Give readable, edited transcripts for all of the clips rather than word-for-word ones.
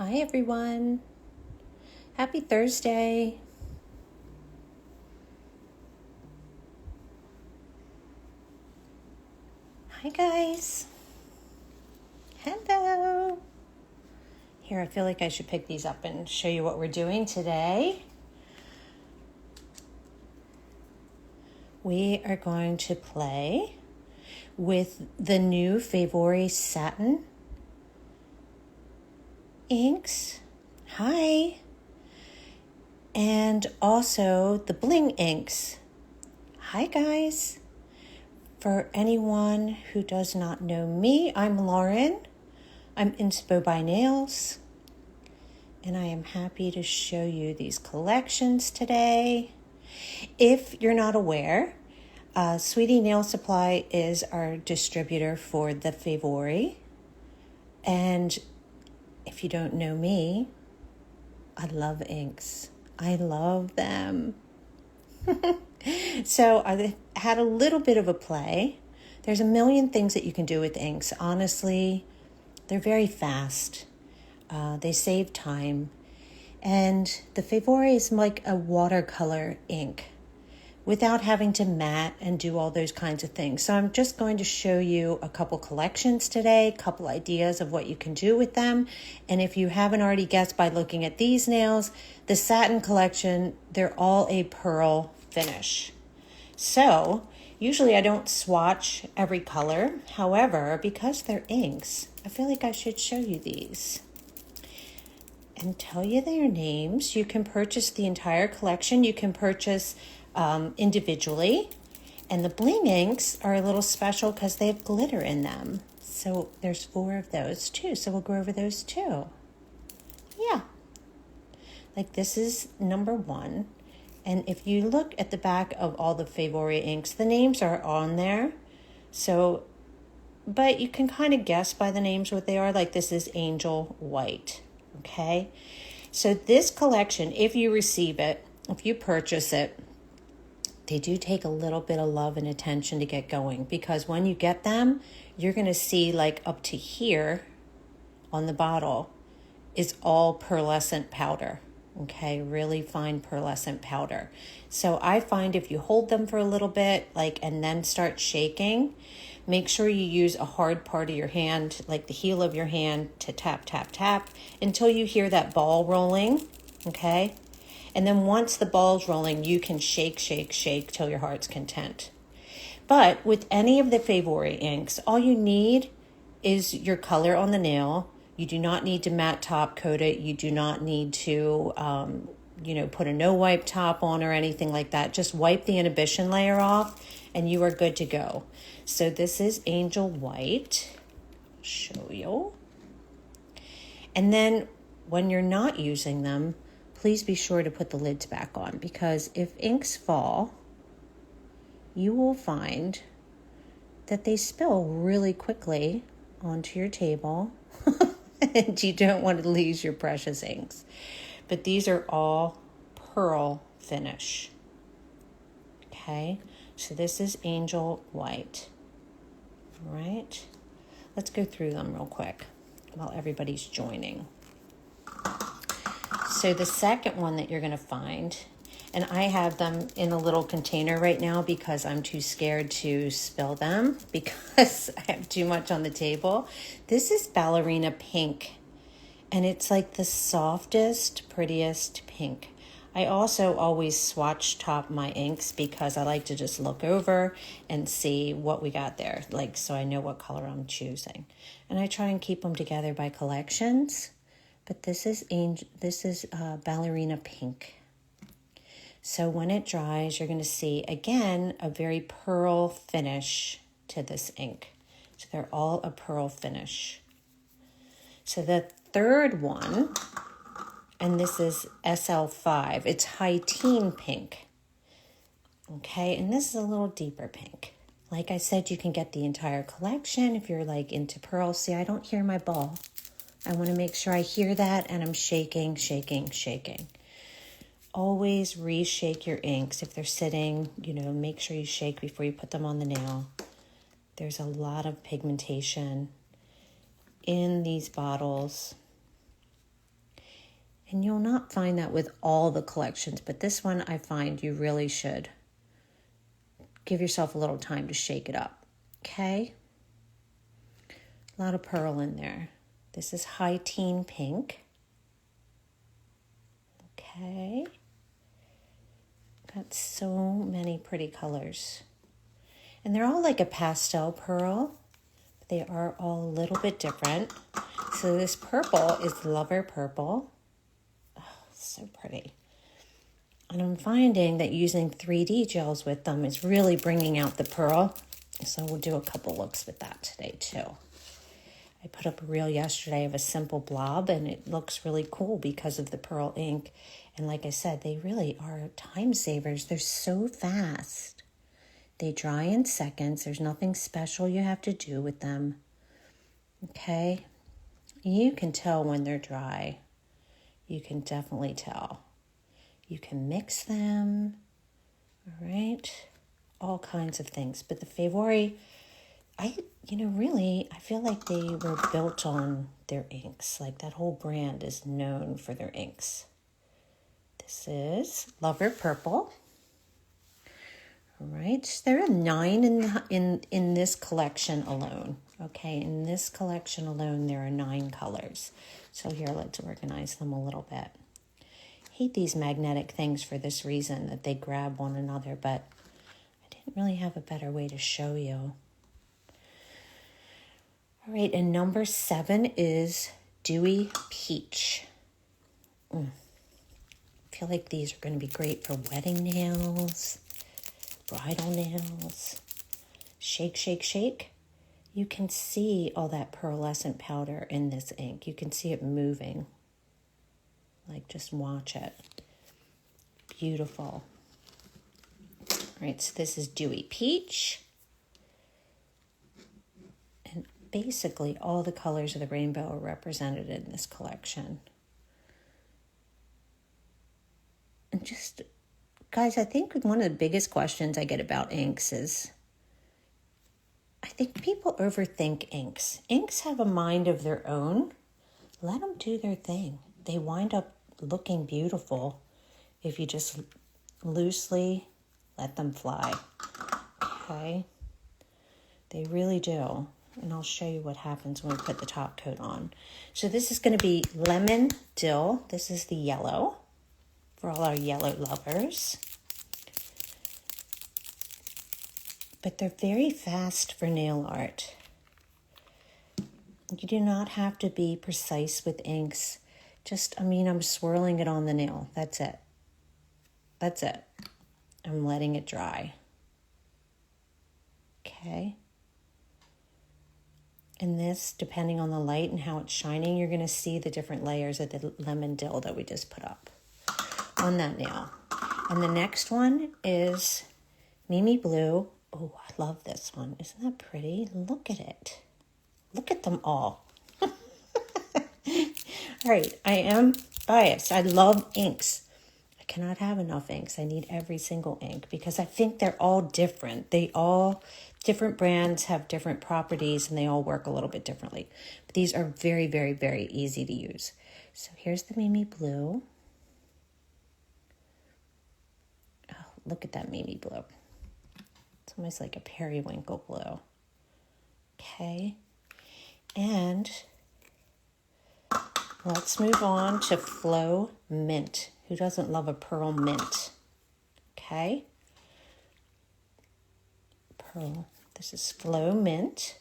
Hi everyone. Happy Thursday. Hi guys. Hello. Here, I feel like I should pick these up and show you what we're doing today. We are going to play with the new Favori Satin inks. Hi. And also the Bling inks. Hi guys. For anyone who does not know me, I'm Lauren. I'm Inspo by Nails. And I am happy to show you these collections today. If you're not aware, Sweetie Nail Supply is our distributor for the Favori. And if you don't know me, I love inks. I love them. So I had a little bit of a play. There's a million things that you can do with inks. Honestly, they're very fast. They save time. And the Favori is like a watercolor ink without having to matte and do all those kinds of things. So I'm just going to show you a couple collections today, a couple ideas of what you can do with them. And if you haven't already guessed by looking at these nails, the Satin collection, they're all a pearl finish. So usually I don't swatch every color. However, because they're inks, I feel like I should show you these and tell you their names. You can purchase the entire collection. You can purchase individually. And the Bling inks are a little special because they have glitter in them. So there's 4 of those too. So we'll go over those too. Yeah. Like this is number 1. And if you look at the back of all the Favori inks, the names are on there. So, but you can kind of guess by the names what they are. Like this is Angel White. Okay. So this collection, if you receive it, if you purchase it, they do take a little bit of love and attention to get going, because when you get them, you're going to see like up to here on the bottle is all pearlescent powder. Okay, really fine pearlescent powder. So I find if you hold them for a little bit, like, and then start shaking, make sure you use a hard part of your hand, like the heel of your hand, to tap, tap, tap until you hear that ball rolling. Okay. And then once the ball's rolling, you can shake, shake, shake till your heart's content. But with any of the Favori inks, all you need is your color on the nail. You do not need to matte top coat it. You do not need to, put a no wipe top on or anything like that. Just wipe the inhibition layer off and you are good to go. So this is Angel White. I'll show you. And then when you're not using them, please be sure to put the lids back on, because if inks fall, you will find that they spill really quickly onto your table and you don't want to lose your precious inks. But these are all pearl finish. Okay, so this is Angel White. All right, let's go through them real quick while everybody's joining. So the second one that you're going to find, and I have them in a little container right now because I'm too scared to spill them because I have too much on the table. This is Ballerina Pink, and it's like the softest, prettiest pink. I also always swatch top my inks because I like to just look over and see what we got there, like, so I know what color I'm choosing. And I try and keep them together by collections. But this is Ballerina Pink. So when it dries, you're going to see, again, a very pearl finish to this ink. So they're all a pearl finish. So the third one, and this is SL5. It's High Teen Pink. Okay, and this is a little deeper pink. Like I said, you can get the entire collection if you're like into pearls. See, I don't hear my ball. I want to make sure I hear that, and I'm shaking, shaking, shaking. Always reshake your inks. If they're sitting, make sure you shake before you put them on the nail. There's a lot of pigmentation in these bottles. And you'll not find that with all the collections, but this one I find you really should give yourself a little time to shake it up. Okay? A lot of pearl in there. This is High Teen Pink. Okay. Got so many pretty colors. And they're all like a pastel pearl. They are all a little bit different. So this purple is Lover Purple. Oh, so pretty. And I'm finding that using 3D gels with them is really bringing out the pearl. So we'll do a couple looks with that today too. I put up a reel yesterday of a simple blob, and it looks really cool because of the pearl ink. And like I said, they really are time savers. They're so fast. They dry in seconds. There's nothing special you have to do with them. Okay? You can tell when they're dry. You can definitely tell. You can mix them. All right? All kinds of things. But the Favori, I feel like they were built on their inks. Like that whole brand is known for their inks. This is Lover Purple. All right, there are 9 in this collection alone. Okay, in this collection alone, there are 9 colors. So here, let's organize them a little bit. I hate these magnetic things for this reason, that they grab one another, but I didn't really have a better way to show you. All right, and number 7 is Dewy Peach. I feel like these are going to be great for wedding nails, bridal nails. Shake, shake, shake. You can see all that pearlescent powder in this ink. You can see it moving. Like, just watch it. Beautiful. All right, so this is Dewy Peach. And basically all the colors of the rainbow are represented in this collection. And just, guys, I think one of the biggest questions I get about inks is, I think people overthink inks. Inks have a mind of their own. Let them do their thing. They wind up looking beautiful if you just loosely let them fly. Okay? They really do. And I'll show you what happens when we put the top coat on. So this is going to be Lemon Dill. This is the yellow for all our yellow lovers. But they're very fast for nail art. You do not have to be precise with inks. Just, I'm swirling it on the nail. That's it. That's it. I'm letting it dry. Okay. And this, depending on the light and how it's shining, you're going to see the different layers of the lemon dill that we just put up on that nail. And the next one is Mimi Blue. Oh, I love this one. Isn't that pretty? Look at it. Look at them all. All right, I am biased. I love inks. I cannot have enough inks. I need every single ink because I think they're all different. Different brands have different properties and they all work a little bit differently. But these are very, very, very easy to use. So here's the Mimi Blue. Oh, look at that Mimi Blue. It's almost like a periwinkle blue. Okay. And let's move on to Flow Mint. Who doesn't love a pearl mint? Okay. Pearl. This is Flow Mint.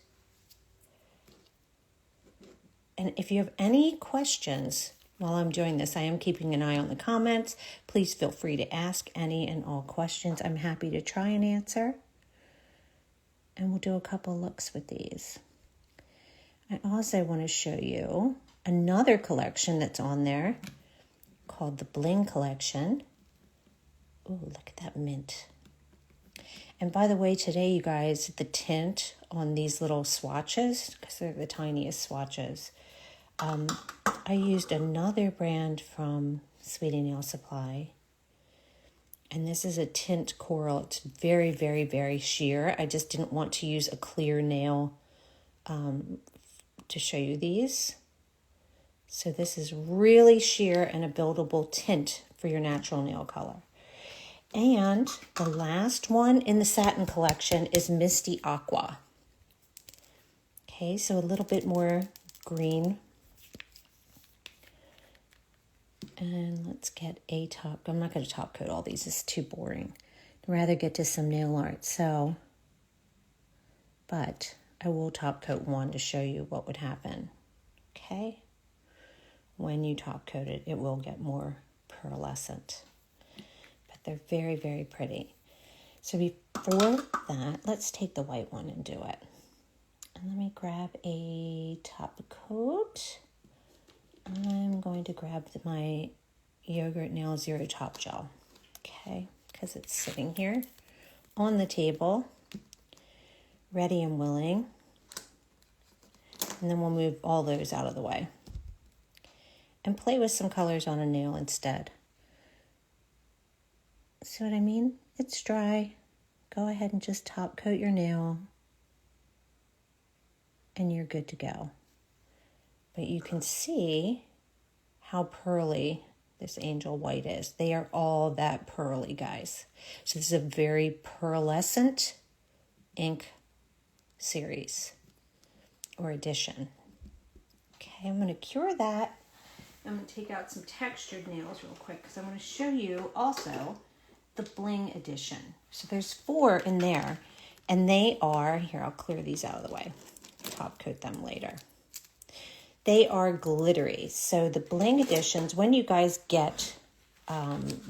And if you have any questions while I'm doing this, I am keeping an eye on the comments. Please feel free to ask any and all questions. I'm happy to try and answer. And we'll do a couple looks with these. I also want to show you another collection that's on there called the Bling collection. Oh, look at that mint. And by the way, today, you guys, the tint on these little swatches, because they're the tiniest swatches, I used another brand from Sweetie Nail Supply. And this is a tint coral. It's very, very, very sheer. I just didn't want to use a clear nail to show you these. So this is really sheer and a buildable tint for your natural nail color. And the last one in the Satin collection is Misty Aqua. Okay, so a little bit more green. And let's get a top. I'm not going to top coat all these. It's too boring. I'd rather get to some nail art. So, but I will top coat one to show you what would happen. Okay. When you top coat it, it will get more pearlescent. But they're very, very pretty. So before that, let's take the white one and do it. And let me grab a top coat. I'm going to grab my Yogurt Nail Zero Top Gel, okay, because it's sitting here on the table, ready and willing. And then we'll move all those out of the way and play with some colors on a nail instead. See what I mean? It's dry. Go ahead and just top coat your nail and you're good to go. But you can see how pearly this Angel White is. They are all that pearly, guys. So this is a very pearlescent ink series or edition. Okay, I'm going to cure that. I'm going to take out some textured nails real quick because I want to show you also the Bling edition. So there's 4 in there, and they are, here, I'll clear these out of the way. Top coat them later. They are glittery. So the Bling editions, when you guys get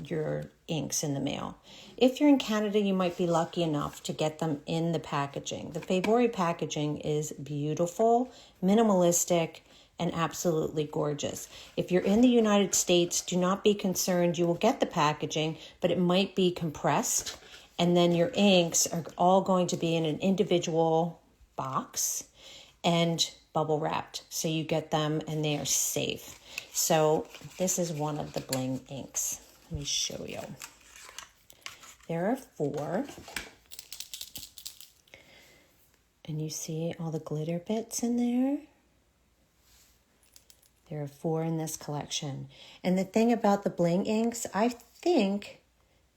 your inks in the mail, if you're in Canada, you might be lucky enough to get them in the packaging. The Favori packaging is beautiful, minimalistic, and absolutely gorgeous. If you're in the United States, do not be concerned. You will get the packaging, but it might be compressed, and then your inks are all going to be in an individual box and bubble wrapped, so you get them and they are safe. So this is one of the Bling inks. Let me show you. There are 4, and you see all the glitter bits in there. There are 4 in this collection. And the thing about the Bling inks, I think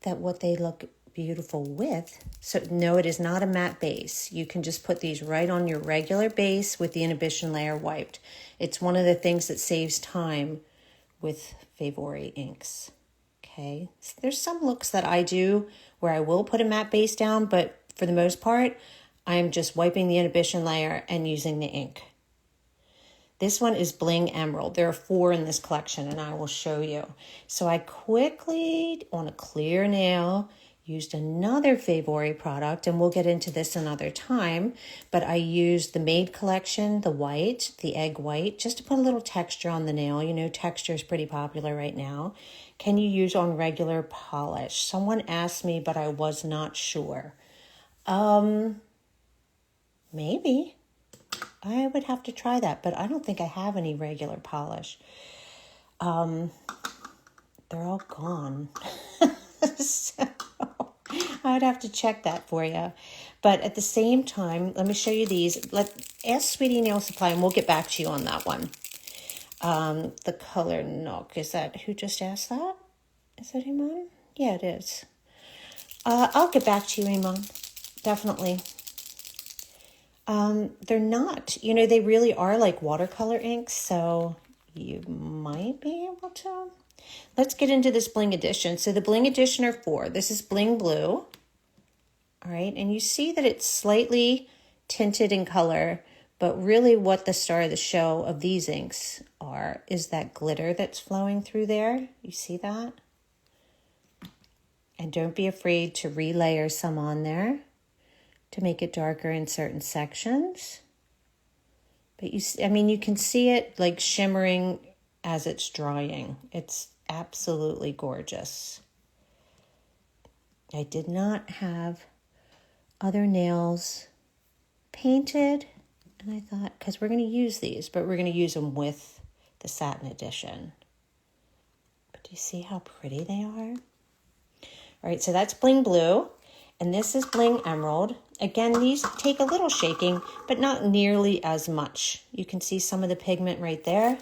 that what they look beautiful with, so no, it is not a matte base. You can just put these right on your regular base with the inhibition layer wiped. It's one of the things that saves time with Favori inks. Okay, so there's some looks that I do where I will put a matte base down, but for the most part, I am just wiping the inhibition layer and using the ink. This one is Bling Emerald. There are 4 in this collection, and I will show you. So I quickly, on a clear nail, used another Favori product, and we'll get into this another time, but I used the Made collection, the white, the egg white, just to put a little texture on the nail. You know, texture is pretty popular right now. Can you use on regular polish? Someone asked me, but I was not sure. Maybe. I would have to try that, but I don't think I have any regular polish. They're all gone. So I'd have to check that for you. But at the same time, let me show you these. Ask Sweetie Nail Supply, and we'll get back to you on that one. The color Nook, is that, who just asked that? Is that Iman? Yeah, it is. I'll get back to you, Iman. Definitely. They're not, you know, they really are like watercolor inks, so you might be able to. Let's get into this Bling edition. So the Bling edition are 4. This is Bling Blue. All right, and you see that it's slightly tinted in color, but really what the star of the show of these inks are is that glitter that's flowing through there. You see that? And don't be afraid to relayer some on there to make it darker in certain sections. But you can see it like shimmering as it's drying. It's absolutely gorgeous. I did not have other nails painted, and I thought, because we're going to use these, but we're going to use them with the Satin edition. But do you see how pretty they are? All right, so that's Bling Blue, and this is Bling Emerald. Again, these take a little shaking, but not nearly as much. You can see some of the pigment right there.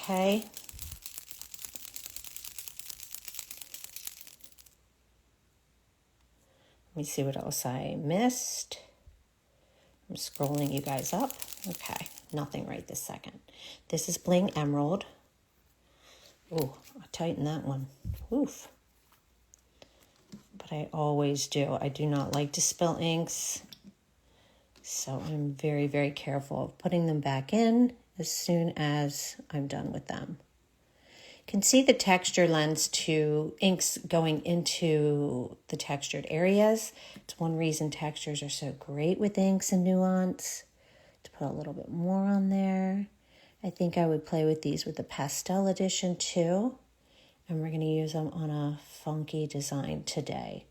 Okay. Let me see what else I missed. I'm scrolling you guys up. Okay, nothing right this second. This is Bling Emerald. Oh, I'll tighten that one. Oof. But I always do. I do not like to spill inks. So I'm very, very careful of putting them back in as soon as I'm done with them. You can see the texture lends to inks going into the textured areas. It's one reason textures are so great with inks and nuance. To put a little bit more on there. I think I would play with these with the pastel edition too. And we're going to use them on a funky design today.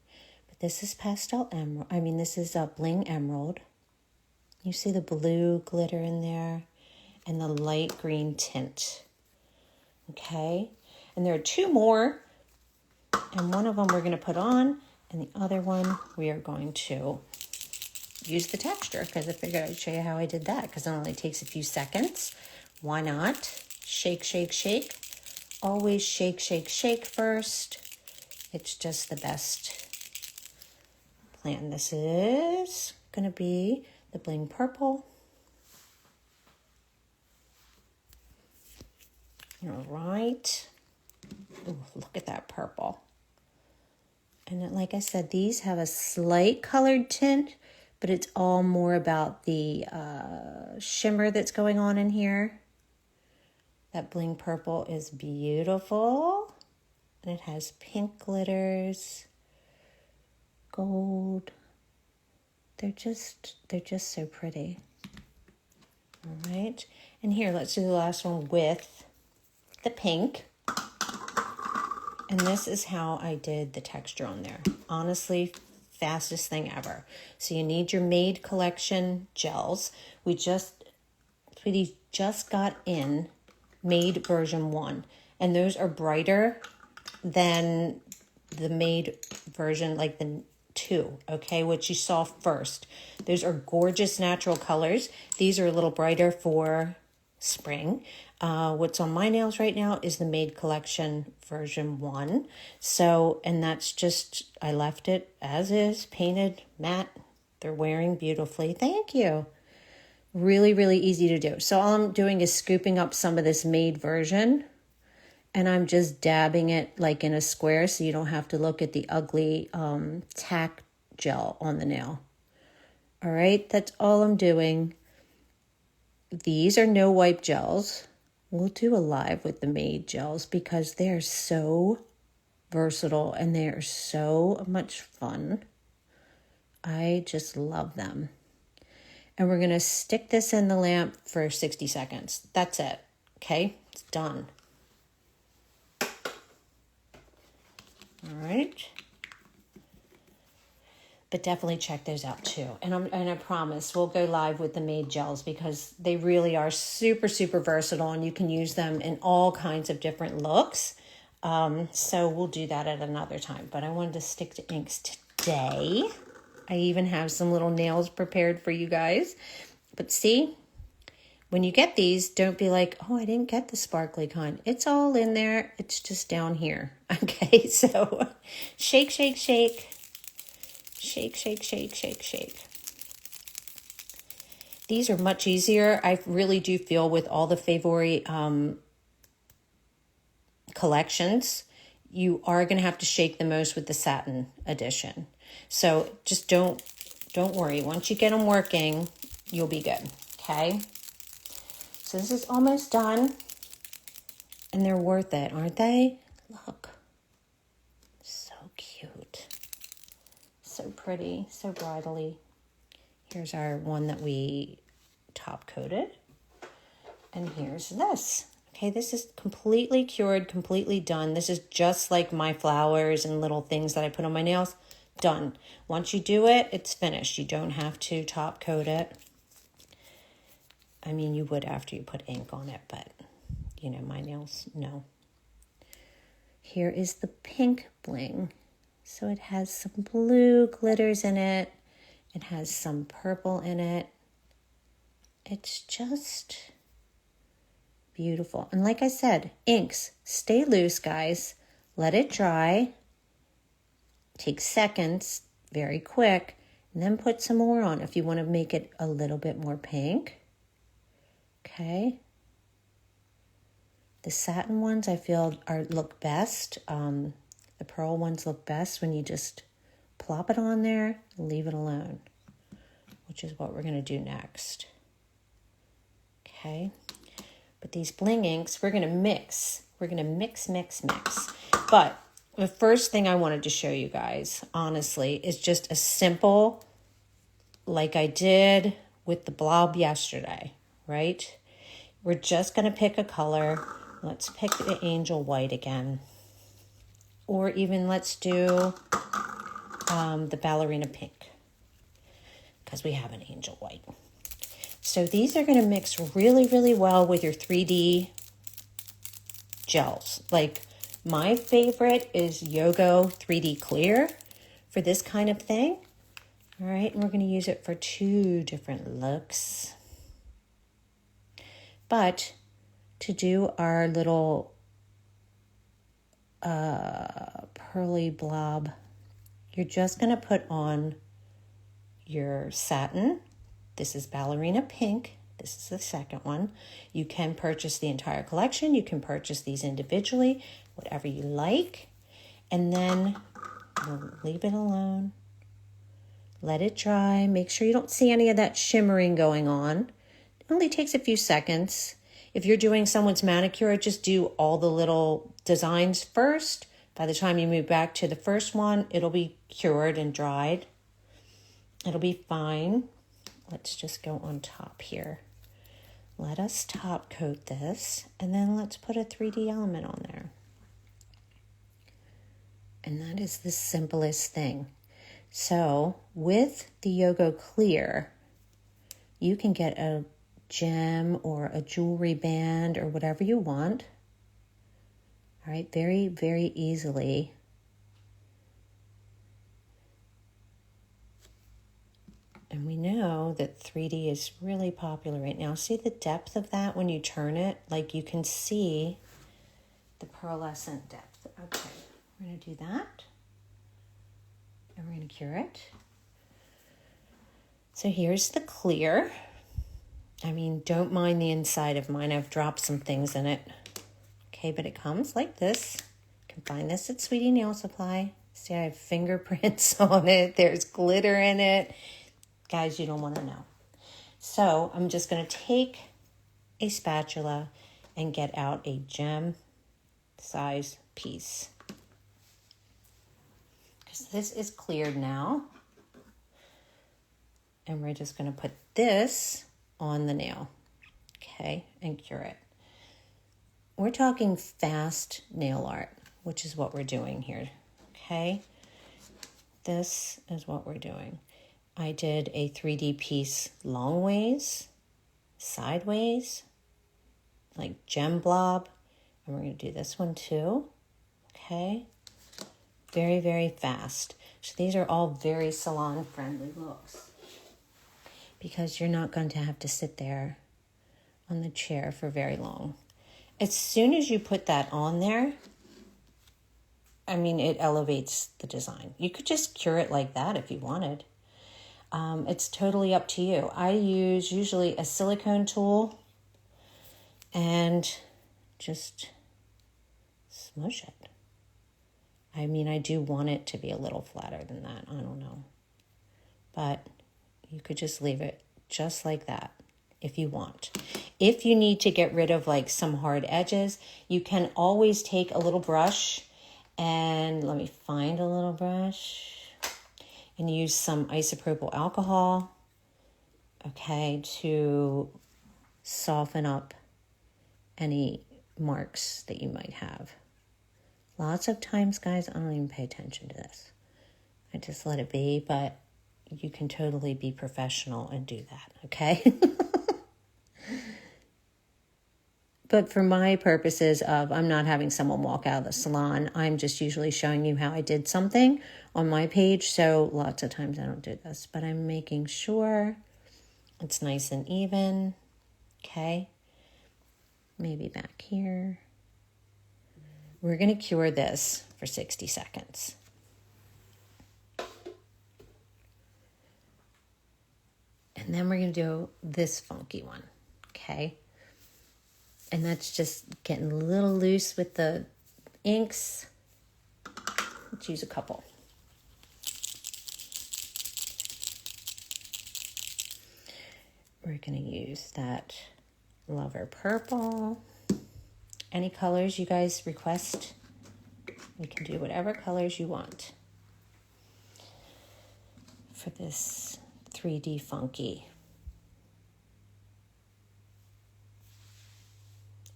But this is pastel emerald. This is a Bling Emerald. You see the blue glitter in there and the light green tint. Okay, and there are two more, and one of them we're going to put on, and the other one we are going to use the texture, because I figured I'd show you how I did that, because it only takes a few seconds. Why not? Shake, shake, shake. Always shake, shake, shake first. It's just the best plan. This is going to be the Bling Purple. All right. Ooh, look at that purple. And like I said, these have a slight colored tint, but it's all more about the shimmer that's going on in here. That Bling Purple is beautiful. And it has pink glitters, gold. They're just so pretty. All right. And here, let's do the last one with the pink. And this is how I did the texture on there. Honestly, fastest thing ever. So you need your Made Collection gels. Sweetie just got in Made version 1. And those are brighter than the Made version, like the 2, okay, which you saw first. Those are gorgeous natural colors. These are a little brighter for spring. What's on my nails right now is the Made Collection version 1. So, and that's just, I left it as is, painted, matte. They're wearing beautifully. Thank you. Really, really easy to do. So all I'm doing is scooping up some of this Made version, and I'm just dabbing it like in a square so you don't have to look at the ugly tack gel on the nail. All right, that's all I'm doing. These are no wipe gels. We'll do a live with the Made gels because they're so versatile and they are so much fun. I just love them. And we're going to stick this in the lamp for 60 seconds. That's it. Okay, it's done. All right. But definitely check those out too. And I promise we'll go live with the Made gels because they really are super, super versatile and you can use them in all kinds of different looks. So we'll do that at another time. But I wanted to stick to inks today. I even have some little nails prepared for you guys. But see, when you get these, don't be like, oh, I didn't get the sparkly kind. It's all in there. It's just down here. Okay, so shake, shake, shake. Shake, shake, shake, shake, shake. These are much easier. I really do feel with all the Favori collections, you are going to have to shake the most with the Satin edition. So just don't worry. Once you get them working, you'll be good. Okay. So this is almost done. And they're worth it, aren't they? Look. So cute. So pretty, so bridally. Here's our one that we top coated. And here's this. Okay, this is completely cured, completely done. This is just like my flowers and little things that I put on my nails. Done. Once you do it, it's finished. You don't have to top coat it. I mean, you would after you put ink on it, but you know, my nails, no. Here is the pink bling. So it has some blue glitters in it. It has some purple in it. It's just beautiful. And like I said, inks, stay loose, guys. Let it dry. Take seconds, very quick, and then put some more on if you want to make it a little bit more pink. Okay. The satin ones I feel look best. The pearl ones look best when you just plop it on there and leave it alone, which is what we're going to do next. Okay. But these bling inks, we're going to mix. We're going to mix. But the first thing I wanted to show you guys, honestly, is just a simple, like I did with the blob yesterday, right? We're just going to pick a color. Let's pick the angel white again. Or even let's do the ballerina pink, because we have an angel white. So these are going to mix really, really well with your 3D gels. Like my favorite is Yogo 3D Clear for this kind of thing. All right, and we're going to use it for 2 different looks. But to do our little pearly blob, you're just going to put on your satin. This is ballerina pink. This is the second one. You can purchase the entire collection. You can purchase these individually, whatever you like. And then we'll leave it alone. Let it dry. Make sure you don't see any of that shimmering going on. It only takes a few seconds. If you're doing someone's manicure, just do all the little designs first. By the time you move back to the first one, it'll be cured and dried. It'll be fine. Let's just go on top here. Let us top coat this, and then let's put a 3D element on there. And that is the simplest thing. So with the Yogo Clear, you can get a gem or a jewelry band or whatever you want. All right, very, very easily. And we know that 3D is really popular right now. See the depth of that when you turn it? Like you can see the pearlescent depth. Okay, we're going to do that. And we're going to cure it. So here's the clear. I mean, don't mind the inside of mine. I've dropped some things in it. Okay, but it comes like this. You can find this at Sweetie Nail Supply. See, I have fingerprints on it. There's glitter in it. Guys, you don't want to know. So I'm just going to take a spatula and get out a gem size piece. Because this is cleared now. And we're just going to put this on the nail. Okay, and cure it. We're talking fast nail art, which is what we're doing here. Okay, this is what we're doing. I did a 3D piece long ways, sideways, like gem blob. And we're going to do this one too. Okay. Very, very fast. So these are all very salon friendly looks, because you're not going to have to sit there on the chair for very long. As soon as you put that on there, I mean, it elevates the design. You could just cure it like that if you wanted. It's totally up to you. I use usually a silicone tool and just smush it. I mean, I do want it to be a little flatter than that. I don't know. But you could just leave it just like that if you want. If you need to get rid of like some hard edges, you can always take a little brush, and let me find a little brush, and use some isopropyl alcohol, okay, to soften up any marks that you might have. Lots of times, guys, I don't even pay attention to this. I just let it be, but you can totally be professional and do that, okay? But for my purposes of, I'm not having someone walk out of the salon, I'm just usually showing you how I did something on my page. So lots of times I don't do this, but I'm making sure it's nice and even, okay? maybe back here. We're going to cure this for 60 seconds. And then we're going to do this funky one, okay? And that's just getting a little loose with the inks. Let's use a couple. We're going to use that Lover Purple. Any colors you guys request, we can do whatever colors you want for this 3D funky.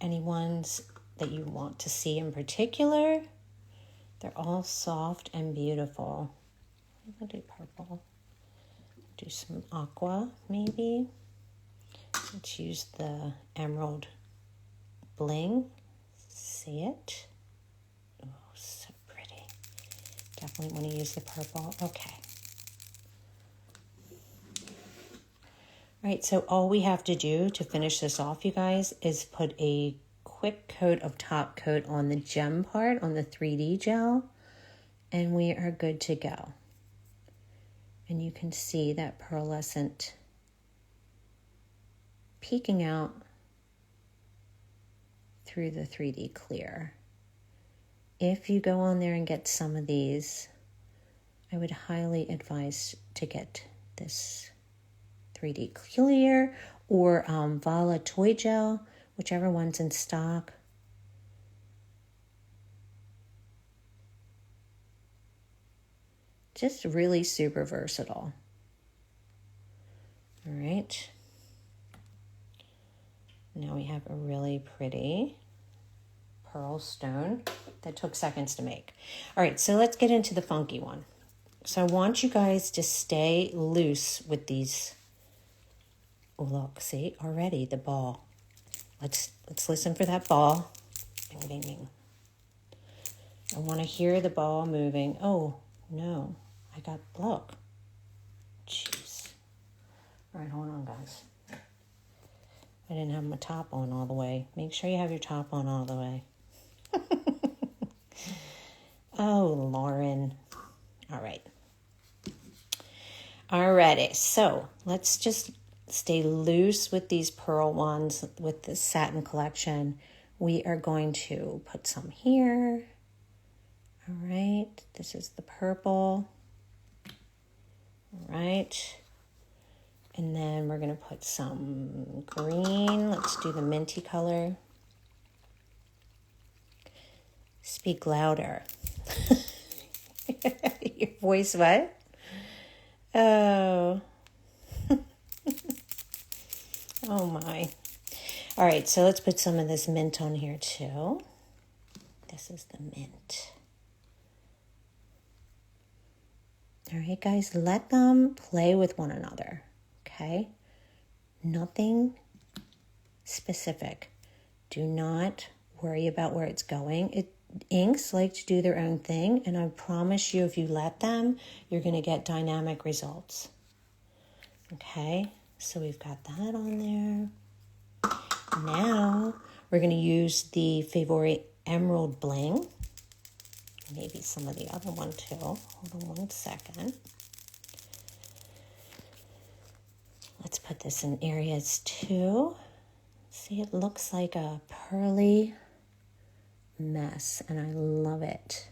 Any ones that you want to see in particular? They're all soft and beautiful. I'll do purple. Do some aqua, maybe. Let's use the Emerald Bling. See it? Oh, so pretty. Definitely want to use the purple. Okay. All right, so all we have to do to finish this off, you guys, is put a quick coat of top coat on the gem part, on the 3D gel, and we are good to go. And you can see that pearlescent peeking out through the 3D clear. If you go on there and get some of these, I would highly advise to get this 3D clear or Vala Toy Gel, whichever one's in stock. Just really super versatile. All right. Now we have a really pretty pearl stone that took seconds to make. All right, so let's get into the funky one. So I want you guys to stay loose with these. Oh, look, see, already the ball. Let's listen for that ball. Bing, bing, bing. I want to hear the ball moving. Oh, no, look. Jeez. All right, hold on, guys. I didn't have my top on all the way. Make sure you have your top on all the way. Oh, Lauren. All right. Alrighty, so let's just stay loose with these pearl ones with the Satin collection. We are going to put some here. All right, this is the purple. All right. And then we're going to put some green. Let's do the minty color. Speak louder. Your voice what? Oh. Oh my. All right, so let's put some of this mint on here too. This is the mint. All right, guys, let them play with one another. Okay, nothing specific. Do not worry about where it's going. Inks like to do their own thing, and I promise you, if you let them, you're going to get dynamic results. Okay, so we've got that on there. Now we're going to use the Favori Emerald Bling. Maybe some of the other one too. Hold on one second. Let's put this in areas too. See, it looks like a pearly mess, and I love it.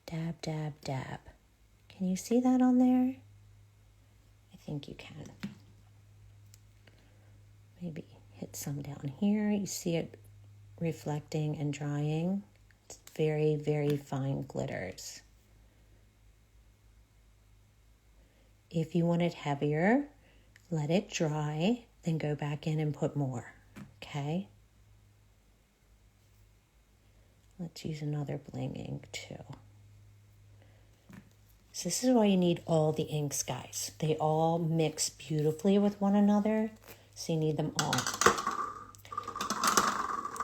Dab, dab, dab. Can you see that on there? I think you can. Maybe hit some down here. You see it reflecting and drying. It's very, very fine glitters. If you want it heavier, let it dry, then go back in and put more, okay? Let's use another Bling ink too. So this is why you need all the inks, guys. They all mix beautifully with one another, so you need them all.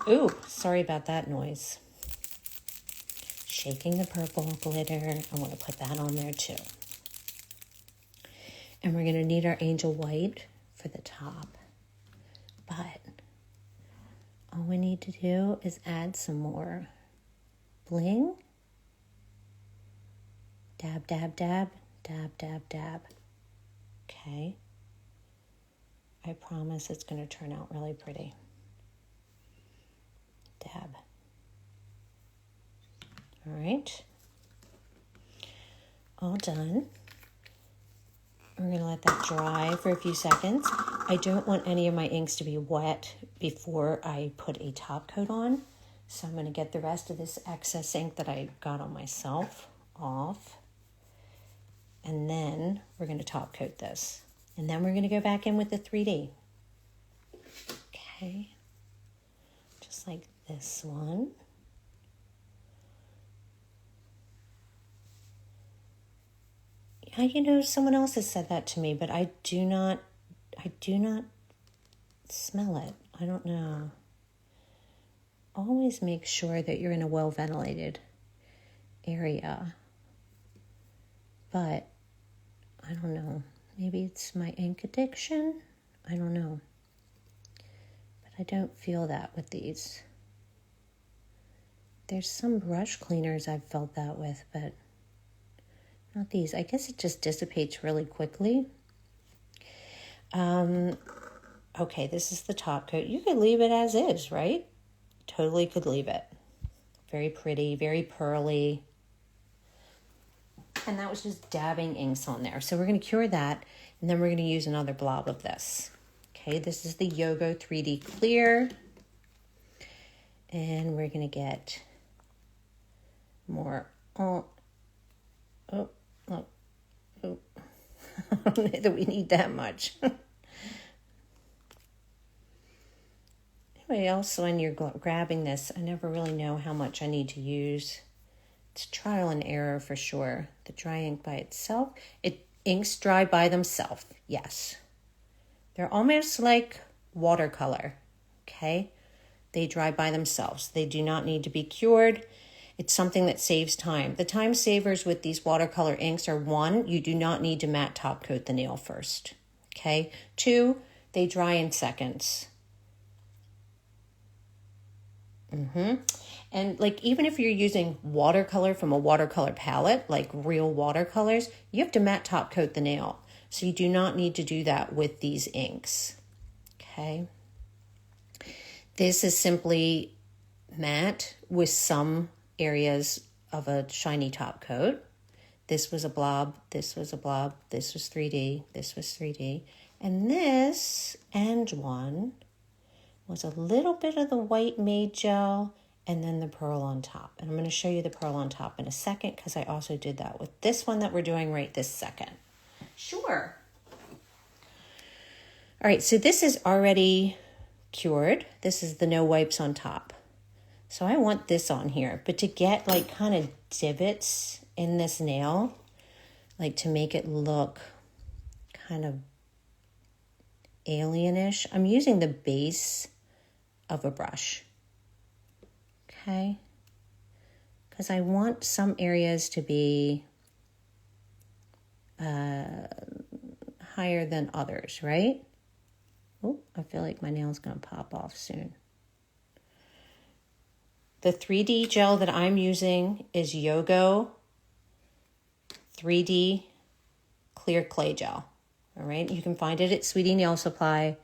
Ooh, sorry about that noise. Shaking the purple glitter. I want to put that on there too. And we're going to need our angel white for the top. But all we need to do is add some more bling. Dab, dab, dab, dab, dab, dab. Okay. I promise it's going to turn out really pretty. Dab. All right. All done. We're going to let that dry for a few seconds. I don't want any of my inks to be wet before I put a top coat on. So I'm going to get the rest of this excess ink that I got on myself off. And then we're going to top coat this. And then we're going to go back in with the 3D. Okay. Just like this one. You know, someone else has said that to me, but I do not smell it. I don't know. Always make sure that you're in a well-ventilated area. But I don't know. Maybe it's my ink addiction. I don't know. But I don't feel that with these. There's some brush cleaners I've felt that with, but not these. I guess it just dissipates really quickly. Okay, this is the top coat. You could leave it as is, right? Totally could leave it. Very pretty, very pearly. And that was just dabbing inks on there. So we're going to cure that, and then we're going to use another blob of this. Okay, this is the Yogo 3D Clear. And we're going to get more. Oh. I don't know that we need that much. Anyway, also when you're grabbing this, I never really know how much I need to use. It's trial and error for sure. The dry ink by itself, inks dry by themselves, yes. They're almost like watercolor, okay? They dry by themselves. They do not need to be cured. It's something that saves time. The time savers with these watercolor inks are 1, you do not need to matte top coat the nail first, okay? 2, they dry in seconds. And like, even if you're using watercolor from a watercolor palette, like real watercolors, you have to matte top coat the nail. So you do not need to do that with these inks, okay? This is simply matte with some areas of a shiny top coat. This was a blob, this was a blob, this was 3D, this was 3D. And this end one was a little bit of the white maid gel and then the pearl on top. And I'm going to show you the pearl on top in a second because I also did that with this one that we're doing right this second. Sure. All right, so this is already cured. This is the no wipes on top. So I want this on here, but to get like kind of divots in this nail, like to make it look kind of alienish, I'm using the base of a brush, okay? Because I want some areas to be higher than others, right? Oh, I feel like my nail's gonna pop off soon. The 3D gel that I'm using is Yogo 3D Clear Clay Gel. All right, you can find it at Sweetie Nail Supply.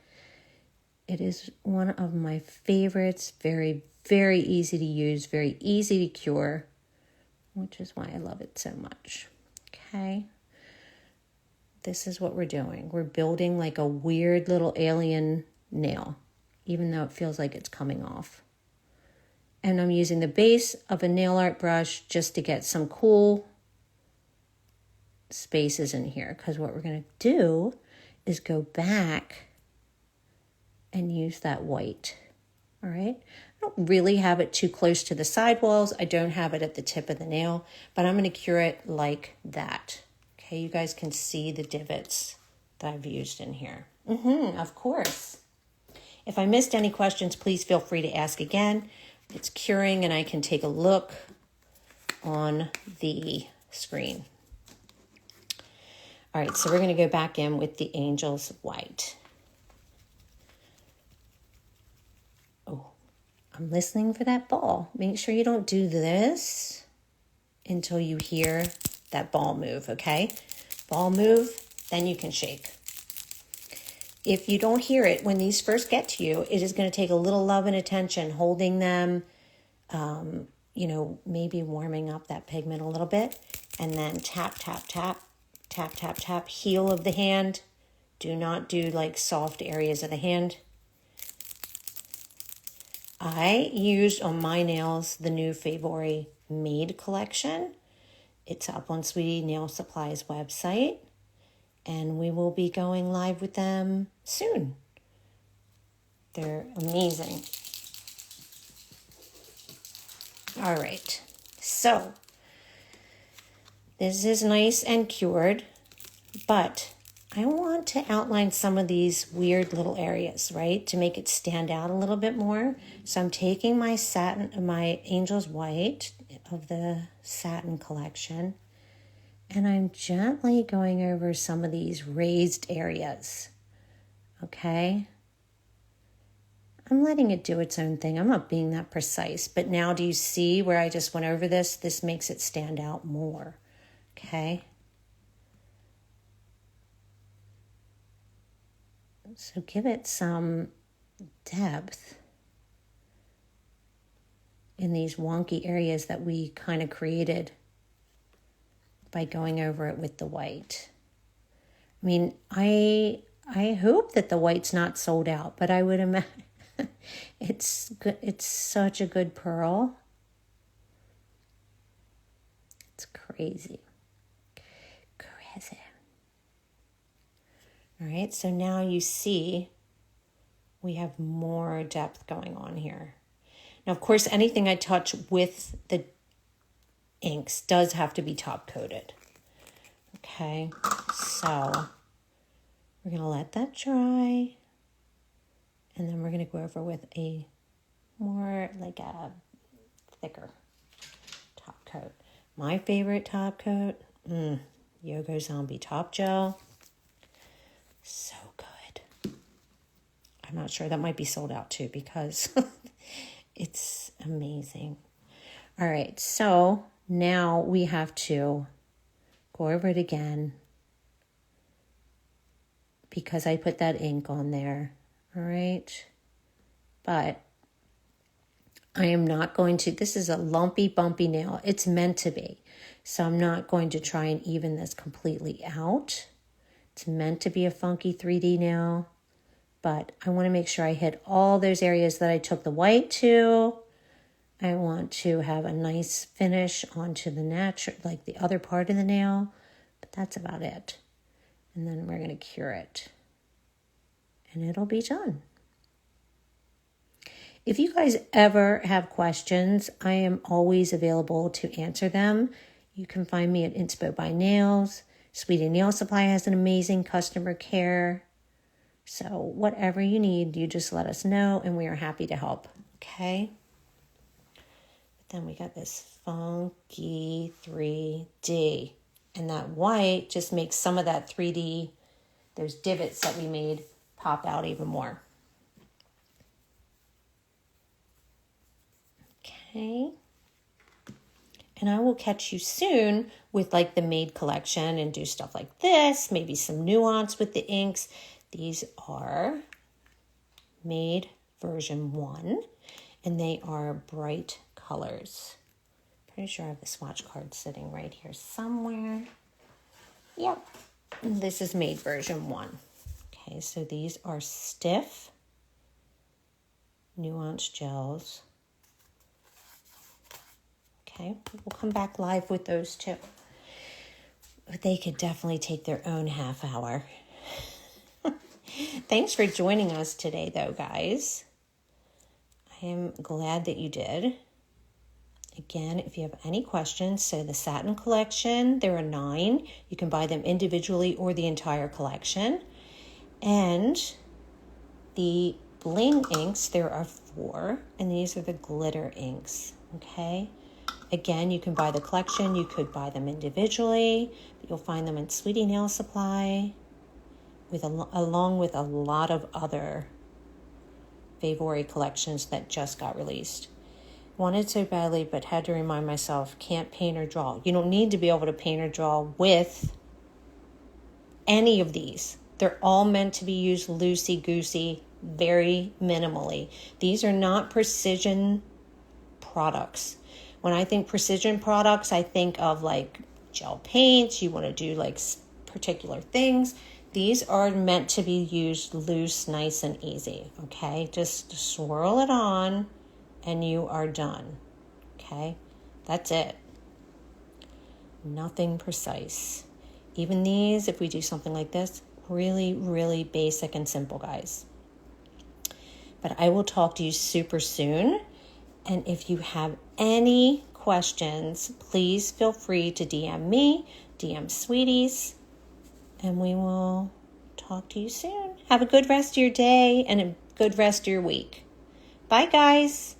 It is one of my favorites. Very, very easy to use, very easy to cure, which is why I love it so much. Okay, this is what we're doing. We're building like a weird little alien nail, even though it feels like it's coming off. And I'm using the base of a nail art brush just to get some cool spaces in here. Because what we're going to do is go back and use that white. All right. I don't really have it too close to the sidewalls. I don't have it at the tip of the nail, but I'm going to cure it like that. Okay. You guys can see the divots that I've used in here. Of course. If I missed any questions, please feel free to ask again. It's curing and I can take a look on the screen. All right, so we're going to go back in with the Angel's White. I'm listening for that ball. Make sure you don't do this until you hear that ball move, okay? Ball move, then you can shake. If you don't hear it when these first get to you, it is going to take a little love and attention, holding them, maybe warming up that pigment a little bit, and then tap, tap, tap, tap, tap, tap, heel of the hand. Do not do like soft areas of the hand. I used on my nails the new Favori Made collection. It's up on Sweetie Nail Supply's website, and we will be going live with them soon. They're amazing. All right, so this is nice and cured, but I want to outline some of these weird little areas, right, to make it stand out a little bit more. So I'm taking my Angel's White of the Satin collection, and I'm gently going over some of these raised areas, okay? I'm letting it do its own thing. I'm not being that precise, but now do you see where I just went over this? This makes it stand out more, okay? So give it some depth in these wonky areas that we kind of created by going over it with the white. I mean, I hope that the white's not sold out, but I would imagine it's good. It's such a good pearl. It's crazy. Crazy. All right, so now you see we have more depth going on here. Now, of course, anything I touch with the inks does have to be top coated. Okay, so we're going to let that dry. And then we're going to go over with a more like a thicker top coat. My favorite top coat, Yoga Zombie Top Gel. So good. I'm not sure, that might be sold out too because it's amazing. All right, so now we have to go over it again because I put that ink on there. All right, but I am not going to, this is a lumpy, bumpy nail. It's meant to be. So I'm not going to try and even this completely out. It's meant to be a funky 3D nail, but I want to make sure I hit all those areas that I took the white to. I want to have a nice finish onto the natural, like the other part of the nail, but that's about it. And then we're going to cure it. And it'll be done. If you guys ever have questions, I am always available to answer them. You can find me at Inspo by Nails. Sweetie Nail Supply has an amazing customer care. So whatever you need, you just let us know and we are happy to help. Okay? But then we got this funky 3D. And that white just makes some of that 3D, those divots that we made, pop out even more. Okay. And I will catch you soon with like the Made collection and do stuff like this, maybe some nuance with the inks. These are Made version 1, and they are bright colors. Pretty sure I have the swatch card sitting right here somewhere. Yep, this is Made version 1. Okay, so these are stiff nuance gels. Okay, we'll come back live with those too. But they could definitely take their own half hour. Thanks for joining us today, though, guys. I am glad that you did. Again, if you have any questions, so the Satin collection, there are 9. You can buy them individually or the entire collection. And the Bling inks, there are 4, and these are the glitter inks, okay? Again, you can buy the collection. You could buy them individually. But you'll find them at Sweetie Nail Supply along with a lot of other Favori collections that just got released. Wanted so badly, but had to remind myself, can't paint or draw. You don't need to be able to paint or draw with any of these. They're all meant to be used loosey-goosey, very minimally. These are not precision products. When I think precision products, I think of like gel paints. You want to do like particular things. These are meant to be used loose, nice, and easy. Okay, just swirl it on and you are done. Okay, that's it. Nothing precise. Even these, if we do something like this, really, really basic and simple, guys. But I will talk to you super soon. And if you have any questions, please feel free to DM me, DM Sweeties, and we will talk to you soon. Have a good rest of your day and a good rest of your week. Bye, guys.